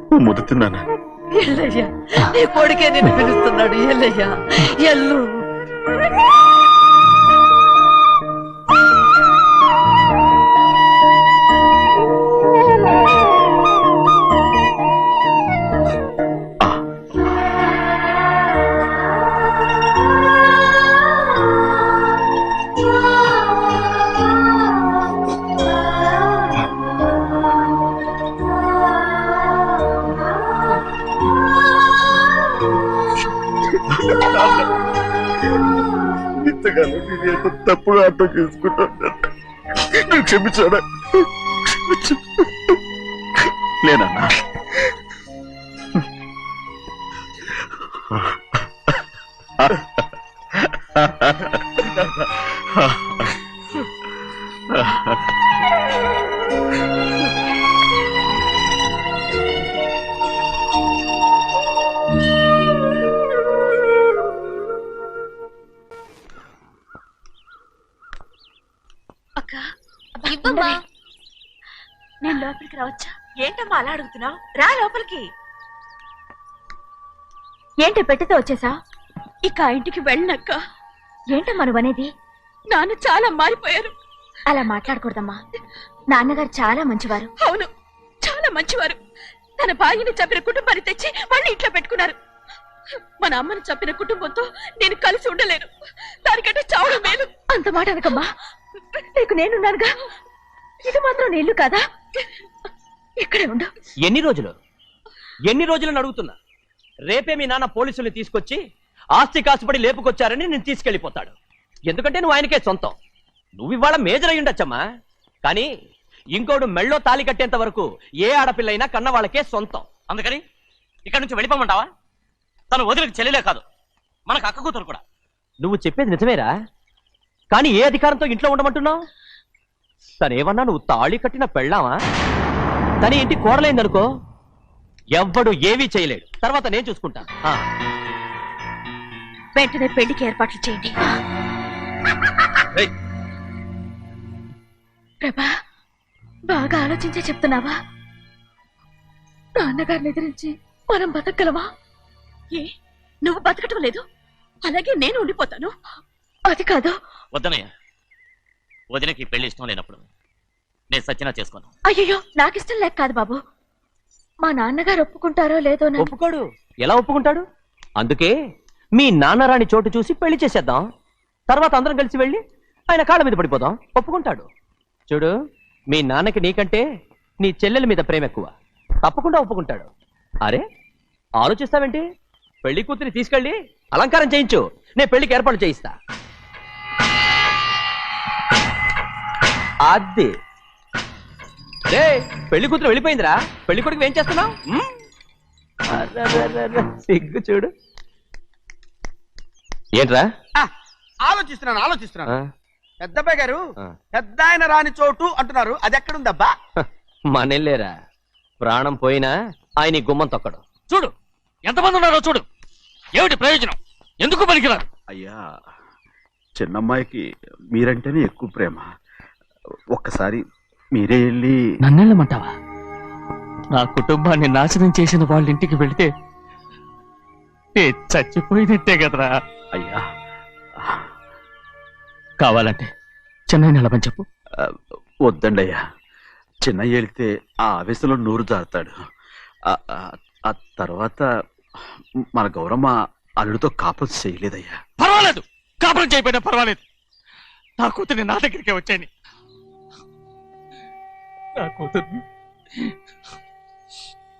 నువ్వు ముద్దు తిన్నానా? ఎల్లయ్యా, నీ కొడుకే నిన్ను పిలుస్తున్నాడు. ఎల్లయ్యా, ఎల్లు. ఇంతకాలం నేను ఎంత తప్పుగా అర్థం చేసుకుంటాను. నువ్వు క్షమించాడా? లేనన్నా. ఇవ్వమ్మా. నేను లోపలికి రావచ్చా? ఏంటమ్మా అలా అడుగుతున్నావు? రా లోపలికి. ఏంటి పెట్టితో వచ్చేసా? ఇక ఆ ఇంటికి వెళ్ళనక్క. ఏంటమ్మా నువ్వు అనేది? నాన్న చాలా మారిపోయారు. అలా మాట్లాడకూడదమ్మా. నాన్నగారు చాలా మంచివారు. అవును, చాలా మంచివారు. తన భార్యని చంపిన కుటుంబాన్ని తెచ్చి మళ్ళీ ఇంట్లో పెట్టుకున్నారు. మన అమ్మని చంపిన కుటుంబంతో నేను కలిసి ఉండలేను. దానికంటే చాలా మేలు. అంత మాట అనకమ్మా. నీకు నేనున్నానుగా. ఇది మాత్రం నీళ్లు కాదా? ఇక్కడే ఉండు. ఎన్ని రోజులని అడుగుతున్నా. రేపే మీ నాన్న పోలీసుల్ని తీసుకొచ్చి ఆస్తి కాసుపడి లేపుకొచ్చారని నేను తీసుకెళ్లిపోతాడు. ఎందుకంటే నువ్వు ఆయనకే సొంతం. నువ్వు ఇవాళ మేజర్ అయి ఉండొచ్చమ్మా, కానీ ఇంకోడు మెళ్ళో తాళి కట్టేంత వరకు ఏ ఆడపిల్లైనా కన్న వాళ్ళకే సొంతం. అందుకని ఇక్కడ నుంచి వెళ్ళిపోమంటావా? తను వదిలికి చెల్లెలే కాదు, మనకు అక్క కూతురు కూడా. నువ్వు చెప్పేది నిజమేరా, కానీ ఏ అధికారంతో ఇంట్లో ఉండమంటున్నావు? తనేమన్నా నువ్వు తాళి కట్టిన పెళ్ళావా? తన ఇంటి కోడలైందనుకో, ఎవ్వడు ఏవీ చేయలేడు. తర్వాత నేను చూసుకుంటా. వెంటనే పెళ్లికి ఏర్పాట్లు చేయండి. ప్రభా, బాగా ఆలోచించే చెప్తున్నావా? నాన్నగారిని ఎదిరించి మనం బతకగలవా? ఏ, నువ్వు బతకటం లేదు, అలాగే నేను ఉండిపోతాను. అది కాదు. వద్దనయ్య, వదినకి పెళ్లి ఇష్టం లేనప్పుడు నేను సచ్చినా చేసుకోను. అయ్యో, నాకిష్టం లేక కాదు బాబు. మా నాన్నగారు ఒప్పుకుంటారో లేదో. ఒప్పుకోడు. ఎలా ఒప్పుకుంటాడు? అందుకే మీ నాన్నరాని చోటు చూసి పెళ్లి చేసేద్దాం. తర్వాత అందరం కలిసి వెళ్ళి ఆయన కాళ్ళ మీద పడిపోదాం. ఒప్పుకుంటాడు. చూడు, మీ నాన్నకి నీకంటే నీ చెల్లెల మీద ప్రేమ ఎక్కువ. తప్పకుండా ఒప్పుకుంటాడు. అరే, ఆలోచిస్తావేంటి? పెళ్లి కూతురిని తీసుకెళ్ళి అలంకారం చేయించు, నేను పెళ్లికి ఏర్పాటు చేయిస్తా. అది రే, పెళ్లి కూతురు వెళ్ళిపోయిందిరా. పెళ్లి కొడుకు ఏం చేస్తున్నావు? సిగ్గు చూడు. ఏంట్రా? ఆలోచిస్తున్నాను. పెద్దబ్బాయి గారు పెద్ద ఆయన రాని చోటు అంటున్నారు, అది ఎక్కడుందబ్బా? మనెళ్ళేరా, ప్రాణం పోయినా ఆయన ఈ గుమ్మం తొక్కడు. చూడు ఎంతమంది ఉన్నారో చూడు. ఏమిటి ప్రయోజనం? ఎందుకు పనికిరారు? అయ్యా, చిన్నమ్మాయికి మీరంటేనే ఎక్కువ ప్రేమ. ఒక్కసారి మీరే వెళ్ళి. నన్నెళ్ళమంటావా? నా కుటుంబాన్ని నాశనం చేసిన వాళ్ళ ఇంటికి వెళితే చచ్చిపోయినట్టే కదరా. అయ్యా, కావాలంటే చెన్నై నిలబని చెప్పు. వద్దండి అయ్యా. చిన్నయ్య వెళితే ఆ ఆవేశంలో నోరు జారుతాడు. ఆ తర్వాత మన గౌరమ్మ అల్లుడితో కాపురం చేయలేదయ్యా. పర్వాలేదు, కాపురం చేయకపోయినా పర్వాలేదు. నా కూతురిని నా దగ్గరికే వచ్చాయని నా కూతుర్ని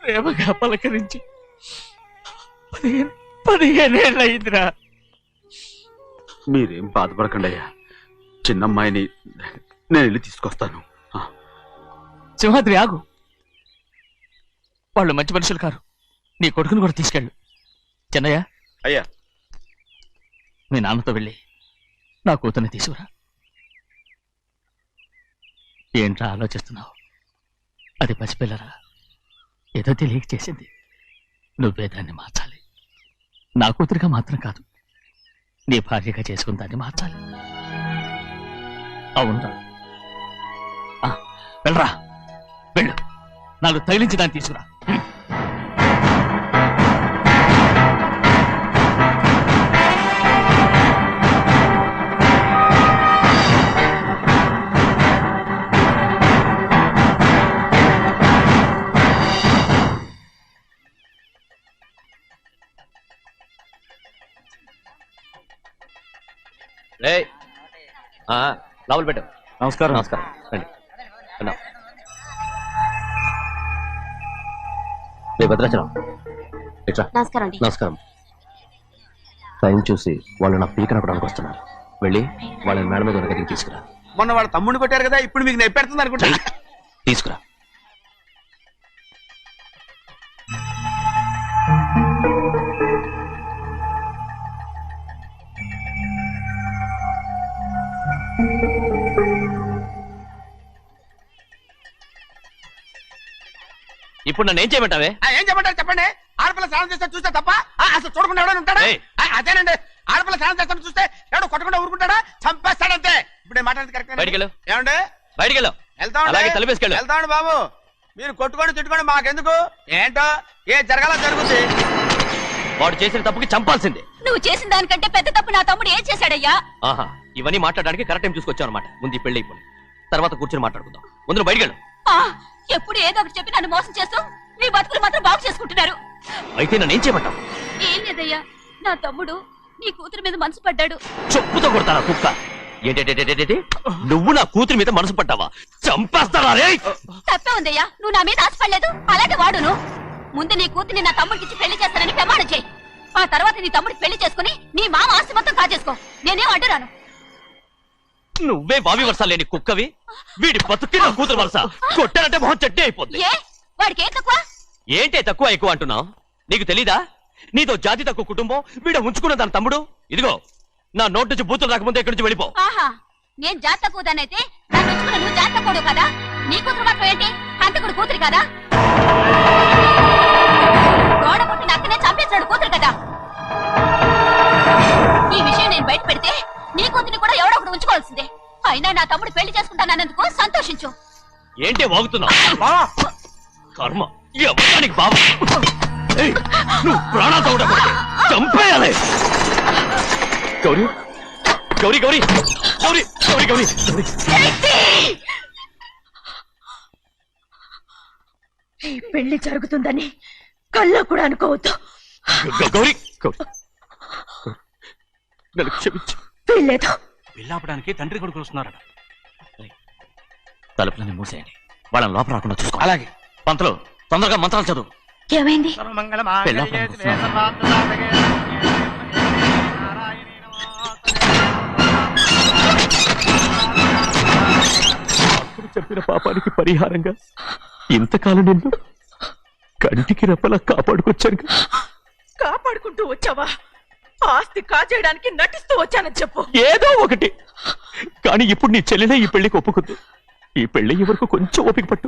ప్రేమగా పలకరించి 15 ఏళ్ళయిందిరా. మీరేం బాధపడకండి అయ్యా, చిన్నమ్మాయిని నేను వెళ్ళి తీసుకొస్తాను. సింహాద్రి ఆగు, వాళ్ళు మంచి మనుషులు కారు. నీ కొడుకుని కూడా తీసుకెళ్ళు. చిన్నయ్య, అయ్యా మీ నాన్నతో వెళ్ళి నా కూతుర్ని తీసుకురా. ఏంట్రా ఆలోచిస్తున్నావు? అది పసిపిల్లరా, ఏదో తెలియక చేసింది. నువ్వే దాన్ని మార్చాలి. నా కూతురిగా మాత్రం కాదు, నీ భార్యగా చేసుకుని దాన్ని మార్చాలి. అవునరా, వెళ్ళరా, వెళ్ళు. నాలుగు తగిలించి దాన్ని తీసుకురా. లోపల పెట్టు. నమస్కారం. నమస్కారం. రండి. వెళ్దాం. భద్రాచలం ఇట్రా. నమస్కారం అండి. నమస్కారం. టైం చూసి వాళ్ళు నా పీక నప్పడానికి వస్తున్నారు. వెళ్ళి వాళ్ళని మేడ మీద ఉన్న గదికి తీసుకురా. మొన్న వాళ్ళ తమ్ముడిని కొట్టారు కదా, ఇప్పుడు మీకు నెప్పెడుతుంది అనుకుంటా. తీసుకురా. ఇప్పుడు నన్ను ఏం చేయమంటావే? ఏం చెప్పంటారు చెప్పండి. ఆడపిల్ల స్నానం చేస్తే చూస్తే తప్ప అసలు చూడకుండా ఎవడో ఉంటాడా? అదేనండి, ఆడపిల్ల స్నానం చేస్తాను చూస్తే ఎవడో కొట్టకుండా ఊరుకుంటాడా? చంపేస్తాడంతే. ఇప్పుడు నేను మాట్లాడేది కరెక్ట్. బయటికి వెళ్ళు. ఏమండి? బయటికి వెళ్ళు. అలాగే తలపేసుకెళ్ళు. వెళ్తామండి బాబు. మీరు కొట్టుకొని తిట్టుకోండి, మాకెందుకు? ఏంటో ఏ జరగాల జరుగుతుంది. వాడు చేసిన తప్పుకి చంపాల్సిందే. నువ్వు చేసిన దానికంటే పెద్ద తప్పు నా తమ్ముడు ఏం చేశాడయ్యా? ఆహా, ఇవన్నీ మాట్లాడడానికి కరెక్ట్ టైం చూసుకొచ్చావు అనమాట. ముందు ఈ పెళ్లి అయిపోయి తర్వాత కూర్చొని మాట్లాడుకుందాం. ముందు బయటికి వెళ్ళు. ఎప్పుడు ఏదో ఒకటి చెప్పి నన్ను మోసం చేస్తూ మీ బతుకులు మాత్రం బాగు చేసుకుంటున్నారు. అయితే నన్ను ఏం చేయమంటావు? ఏం లేదయ్యా, నా తమ్ముడు నీ కూతురు మీద మనసు పడ్డాడు. చెప్పుతో కొడతారా కుక్క? ఏంటేంటి, నువ్వు నా కూతురి మీద మనసు పడ్డావా? చంపేస్తారా రే? తప్పే ఉందయ్యా, నువ్వు నా మీద ఆశపడలేదు, అలాగే వాడును. ముందు నీ కూతుర్ని నా తమ్ముడికి ఇచ్చి పెళ్లి చేస్తానని ప్రమాణం చేయి. ఆ తర్వాత నీ తమ్ముడికి పెళ్లి చేసుకుని నీ మామ ఆస్తి మొత్తం కాజేసుకో. నేనేం అడ్డురాను. నువ్వే బావి వరుస లేని కుక్కవి. వీడి బతుక్కి నా కూతురు వరుస. కొట్టానంటే మొహం చట్నీ అయిపోద్ది. వాడికి ఏం తక్కువ? ఏంటే తక్కువ ఎక్కువ అంటున్నావు? నీకు తెలీదా? నీతో జాతి తక్కువ కుటుంబం వీడ ఉంచుకున్న దాని తమ్ముడు. ఇదిగో నా నోటి నుంచి బూతులు రాకముందే ఇక్కడి నుంచి వెళ్ళిపో. ఆహా, నేను జాత కూదానైతే నన్ను ఉంచుకున్న నువ్వు జాత కూడు కదా? నీ కూతురు మాత్రం ఏంటి, హంతకుడు కూతురు కదా? గోడ పుట్టిన అక్కనే చంపేశాడు కూతురు కదా? ఈ విషయం నేను బయట పెడితే నీ కూతురిని కూడా ఎవడో ఒకడు ఉంచుకోవాల్సిందే. అయినా నా తమ్ముడు పెళ్లి చేసుకుంటానన్నందుకు సంతోషించు. ఏంటి వాగుతున్నావు? కర్మ ఎవరికి బాబా. నువ్వు ప్రాణాలతో ఉండకూడదు, చంపేయాలి. గౌరీ గౌరీ గౌరీ గౌరీ గౌరీ గౌరీ ఈ పెళ్లి జరుగుతుందని కల్లో కూడా అనుకోవద్దు. గౌరీ నన్ను క్షమించు. వీల్లేదు. పెళ్ళాపడానికి తండ్రి కొడుకులు వస్తున్నారట. తలుపులని మూసేయండి, వాళ్ళని లోపల రాకుండా చూసుకో. అలాగే. పంతులు తొందరగా మంత్రాలు చదువు. ఏమైంది? అప్పుడు చెప్పిన పాపానికి పరిహారంగా ఇంతకాలం నిన్ను కంటికి రెప్పలా కాపాడుకొచ్చాను. కాపాడుకుంటూ వచ్చావా? ఆస్తి కాజేయడానికి నటిస్తూ వచ్చానని చెప్పు. ఏదో ఒకటి. కానీ ఇప్పుడు నీ చెల్లెలే ఈ పెళ్లికి ఒప్పుకుంది. ఈ పెళ్లి వరకు కొంచెం ఓపిక పట్టు.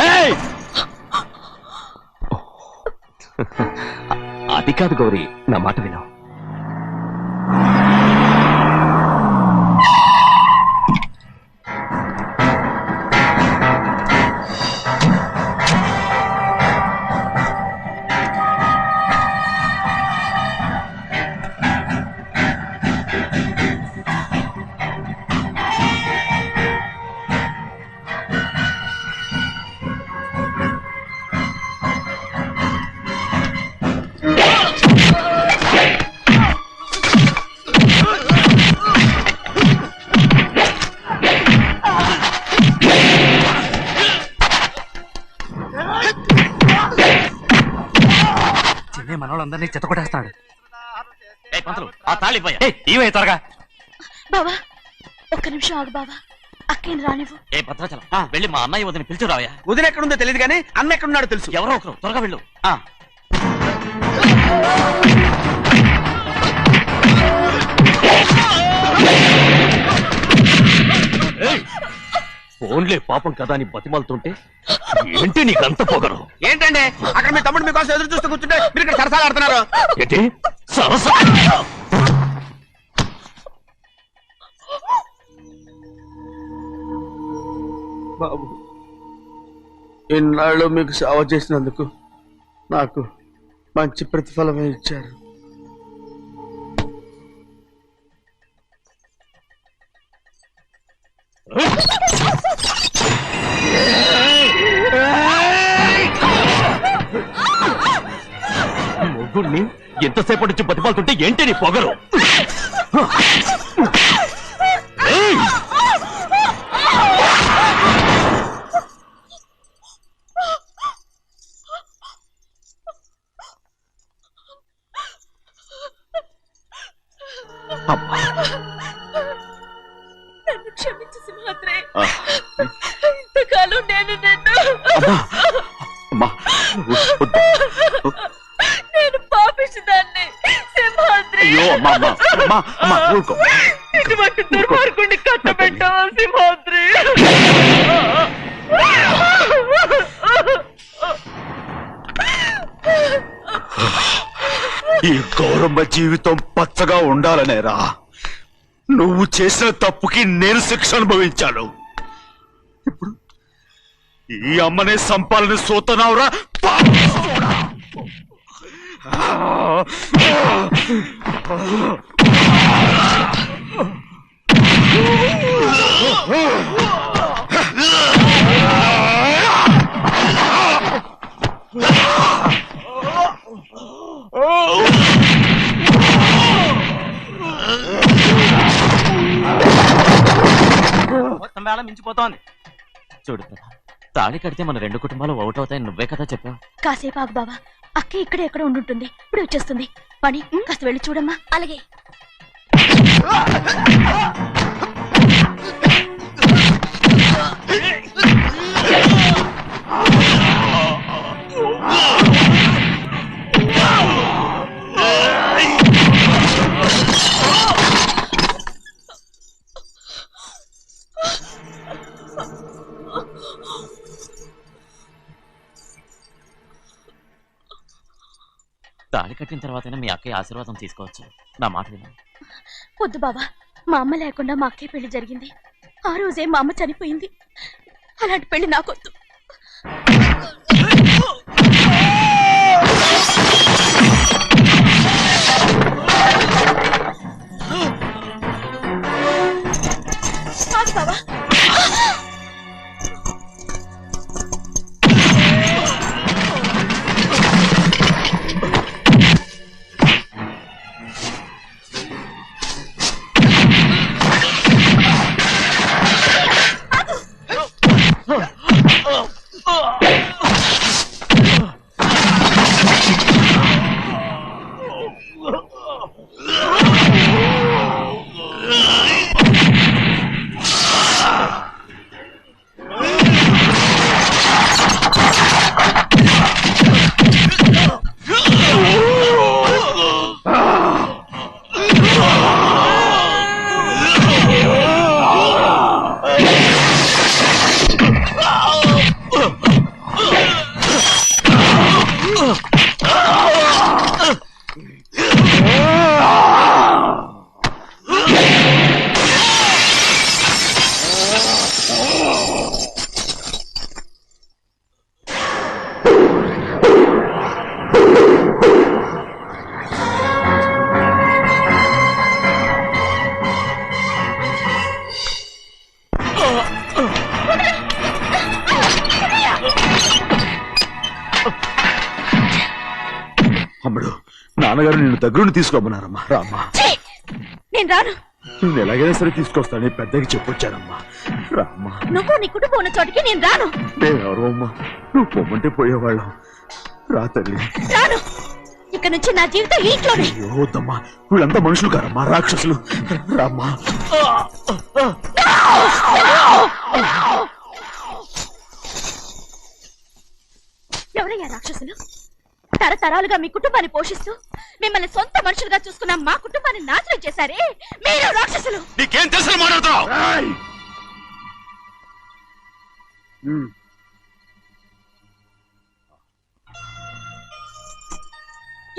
ఏయ్! అది కాదు గౌరీ, నా మాట విను. చిన్న మనోళ్ళందరినీ చెత్త కొట్టేస్తాడు. పంతులు ఆ తాళి ఇవే త్వరగా. బావా ఒక్క నిమిషం ఆగు బావా, అక్కేం రానివ్వు. ఏ భద్రాచలం వెళ్ళి మా అన్నయ్య వదిన పిలిచురావయ్యా. వదిన ఎక్కడుందో తెలియదు కానీ అన్న ఎక్కడున్నాడో తెలుసు. ఎవరో ఒకరు త్వరగా వెళ్ళు. ఫోన్లే పాపం కదా అని బతిమాలుతుంటే ఏంటి నీకంత పొగరు? ఏంటండి అక్కడ మీ తమ్ముడు మీకోసం ఎదురు చూస్తూ కూర్చుంటే మీరు ఇక్కడ సరసాలు ఆడుతున్నారు. ఏంటి సరస? బాబు, ఇన్నాళ్ళు మీకు సేవ చేసినందుకు నాకు మంచి ప్రతిఫలమే ఇచ్చారు. మొగుణ్ణి ఎంతసేపటి నుంచి బతిమాలుతుంటే ఏంటి నీ పొగరు? నన్ను క్షమించు సింహాద్రి, ఇంతకాలం నేను నేను పాపించదాన్ని సింహాద్రి. ఇటువంటి దుర్మార్గుడిని కట్టబెట్టావా సింహాద్రి? ఈ గౌరమ్మ జీవితం పచ్చగా ఉండాలనేరా నువ్వు చేసిన తప్పుకి నేను శిక్ష అనుభవించాను. ఇప్పుడు ఈ అమ్మనే సంపాలని సోతనావురా. మొత్తం వేళ మించిపోతోంది. చూడు తాళి కడితే మన రెండు కుటుంబాలు ఒకటవుతాయని నువ్వే కదా చెప్పావు. కాసేపు ఆగు బావా, అక్కే ఇక్కడే ఎక్కడ ఉండుంటుంది, ఇప్పుడు వచ్చేస్తుంది. పని కాస్త వెళ్ళి చూడమ్మా. అలాగే. తాళి కట్టిన తర్వాతైనా మీ అక్కయ్య ఆశీర్వాదం తీసుకోవచ్చు. నా మాట విను. వద్దు బావా, మా అమ్మ లేకుండా మా అక్కయ్య పెళ్లి జరిగింది. ఆ రోజే మా అమ్మ చనిపోయింది. అలాంటి పెళ్లి నాకొద్దు. బావా అమ్మడు నాన్నగారు నిన్ను దగ్గరుండి తీసుకోమన్నారమ్మా. రామ్మా. నేను రాను. నేను ఎలాగైనా సరే తీసుకొస్తాను పెద్దకి చెప్పొచ్చానమ్మా. రామ్మా. నువ్వు నీ కుటుంబం ఉన్న చోటికి నేను రాను. మేమెవరు అమ్మా? నువ్వు పొమ్మంటే పోయేవాళ్ళం. రా తల్లి. రాను. ఇక్కడ నుంచి నా జీవితం ఈ ఇంట్లోనే. అయ్యో వద్దమ్మా, వీళ్ళంతా మనుషులు కారమ్మా, రాక్షసులు. రామ్మా. ఎవరయ్యా రాక్షసులు? తరతరాలుగా మీ కుటుంబాన్ని పోషిస్తూ మిమ్మల్ని సొంత మనుషులుగా చూసుకున్న మా కుటుంబాన్ని నాశనం చేశారే మీరు రాక్షసులు. నీకేం తెలుసు మాట్లాడుతున్నావు?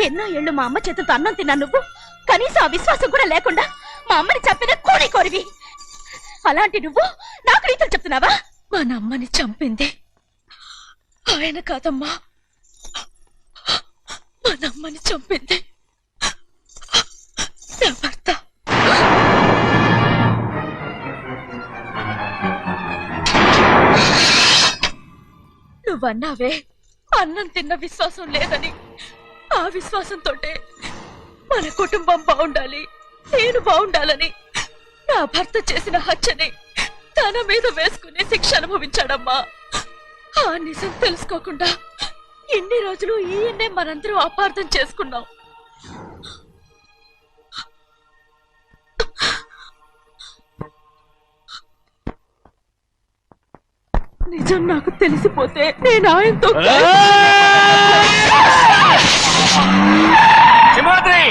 ఎన్నో ఏళ్ళు మా అమ్మ చేతులతో అన్నం తిన్నా నువ్వు కనీసం ఆ విశ్వాసం కూడా లేకుండా మా అమ్మని చంపిన కోడి కోరివి. అలాంటి నువ్వు నాకు రీతులు చెప్తున్నావా? మా అమ్మని చంపింది ఆయన కాదమ్మా, మా అమ్మని చంపింది నా భర్త. నువ్వన్నావే అన్నం తిన్న విశ్వాసం లేదని. ఆ విశ్వాసంతో మన కుటుంబం బాగుండాలి, నేను బాగుండాలని నా భర్త చేసిన హత్యని తన మీద వేసుకునే శిక్ష అనుభవించాడమ్మా. ఆ నిజం తెలుసుకోకుండా ఇన్ని రోజులు ఈయన్నే మనందరం అపార్థం చేసుకున్నాం. నిజం నాకు తెలిసిపోతే నేను ఆయనతో సింహాద్రి!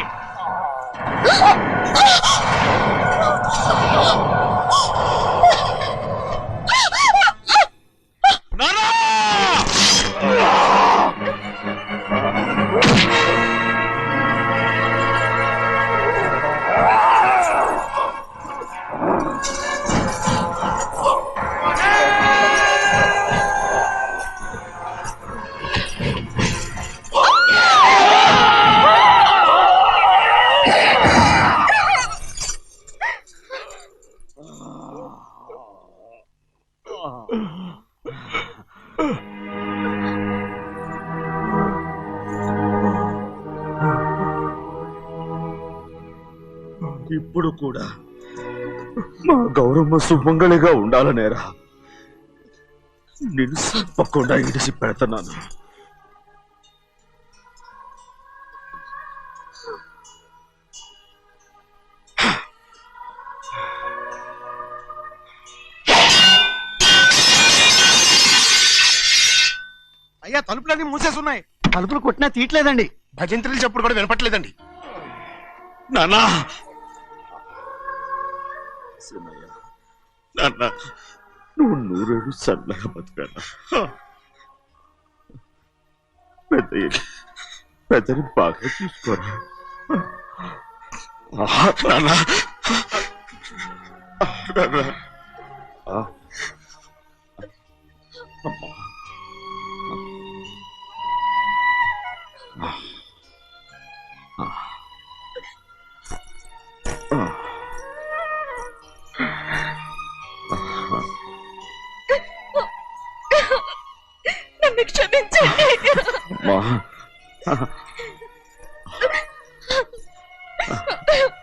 ఇప్పుడు కూడా మా గౌరమ్మ సుమంగళిగా ఉండాలనేరా నేను తప్పకుండా ఇడిసి పెడుతున్నాను. అయ్యా తలుపులన్నీ మూసేసున్నాయి. తలుపులు కొట్టినా తీయట్లేదండి. భజంత్రులు చెప్పుడు కూడా వినపట్లేదండి. నాన్నా నాన్న, నువ్వు నూరేడు చల్లగా బతికాను. పెద్దని బాగా చూసుకోరా. నాన్న నన్ను క్షమించండి.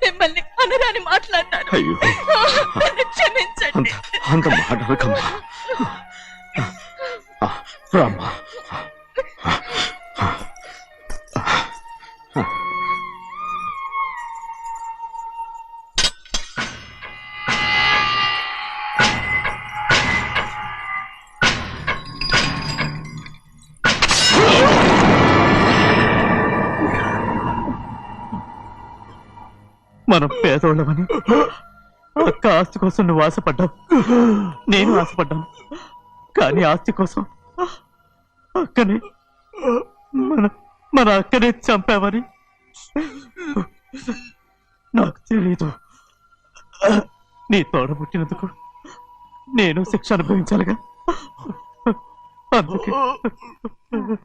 మిమ్మల్ని అనరాని మాట్లాడినాను. అయ్యో నన్ను క్షమించండి. అంత మాటలకమ్మా. రామ్మా. మనం పేదోళ్ళమని అక్క ఆస్తి కోసం నువ్వు ఆశపడ్డావు, నేను ఆశపడ్డాను. కానీ ఆస్తి కోసం అక్కనే మన అక్కనే చంపావని నాకు తెలీదు. నీ తోడ పుట్టినందుకు నేను శిక్ష అనుభవించాలిగా, అందుకే